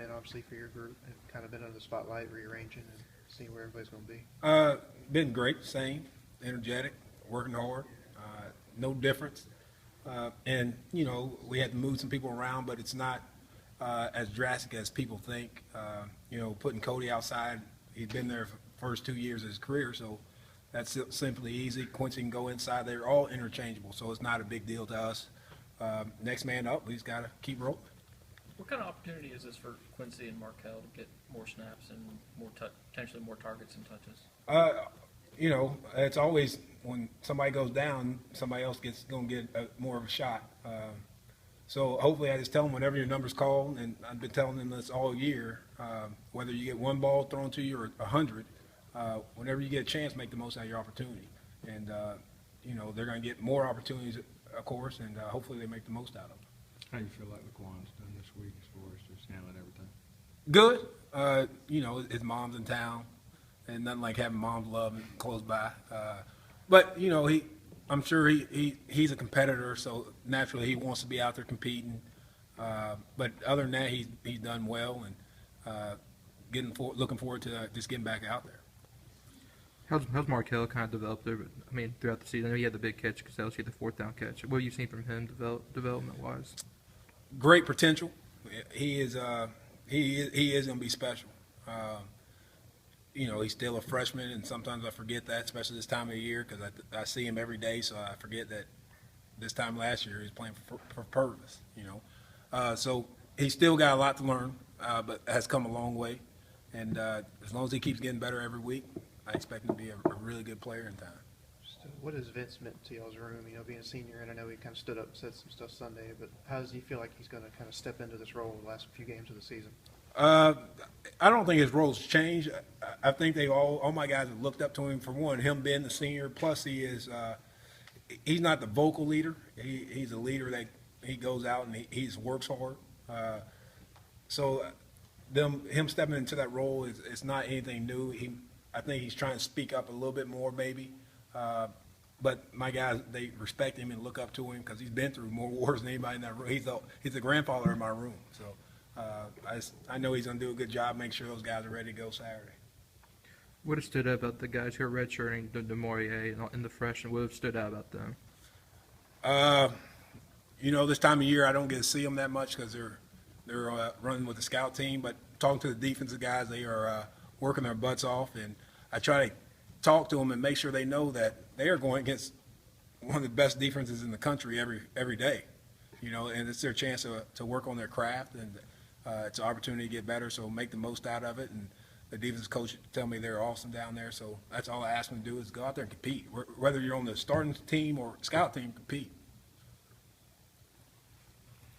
in, obviously, for your group, and kind of been under the spotlight, rearranging and seeing where everybody's going to be? Been great, same, energetic, working hard, no difference. And, you know, we had to move some people around, but it's not as drastic as people think. You know, putting Cody outside, he'd been there for the first 2 years of his career, so that's simply easy. Quincy can go inside. They're all interchangeable, so it's not a big deal to us. Next man up, he's got to keep rolling. What kind of opportunity is this for Quincy and Markel to get more snaps and more potentially more targets and touches? You know, it's always when somebody goes down, somebody else going to get more of a shot. So hopefully I just tell them whenever your number's called, and I've been telling them this all year, whether you get one ball thrown to you or 100, whenever you get a chance, make the most out of your opportunity. And, you know, they're going to get more opportunities, of course, and hopefully they make the most out of them. How do you feel like Laquan's done this week as far as just handling everything? Good. You know, his mom's in town, and nothing like having mom's love close by. But, you know, I'm sure he's a competitor, so naturally he wants to be out there competing. But other than that, he's done well, and looking forward to just getting back out there. How's Markel kind of developed throughout the season? I know he had the big catch because that was the fourth down catch. What have you seen from him development wise? Great potential. He is going to be special. You know, he's still a freshman, and sometimes I forget that, especially this time of the year, because I see him every day, so I forget that this time last year he was playing for Purvis, you know. So he's still got a lot to learn, but has come a long way. And as long as he keeps getting better every week, I expect him to be a really good player in time. So what has Vince meant to y'all's room, you know, being a senior? And I know he kind of stood up and said some stuff Sunday, but how does he feel like he's going to kind of step into this role the last few games of the season? I don't think his role's changed. I think all my guys have looked up to him, for one, him being the senior, plus he's not the vocal leader. He's a leader that he goes out and he works hard. So him stepping into that role it's not anything new. I think he's trying to speak up a little bit more maybe. But my guys, they respect him and look up to him because he's been through more wars than anybody in that room. He's the grandfather in my room. So I know he's going to do a good job, make sure those guys are ready to go Saturday. What has stood out about the guys who are redshirting DeMaurier and the freshmen? What have stood out about them? You know, this time of year I don't get to see them that much because they're running with the scout team. But talking to the defensive guys, they are working their butts off, and I try to talk to them and make sure they know that they are going against one of the best defenses in the country every day. You know, and it's their chance to work on their craft, and it's an opportunity to get better. So make the most out of it. And the defense coach tell me they're awesome down there. So that's all I ask them to do is go out there and compete. Whether you're on the starting team or scout team, compete.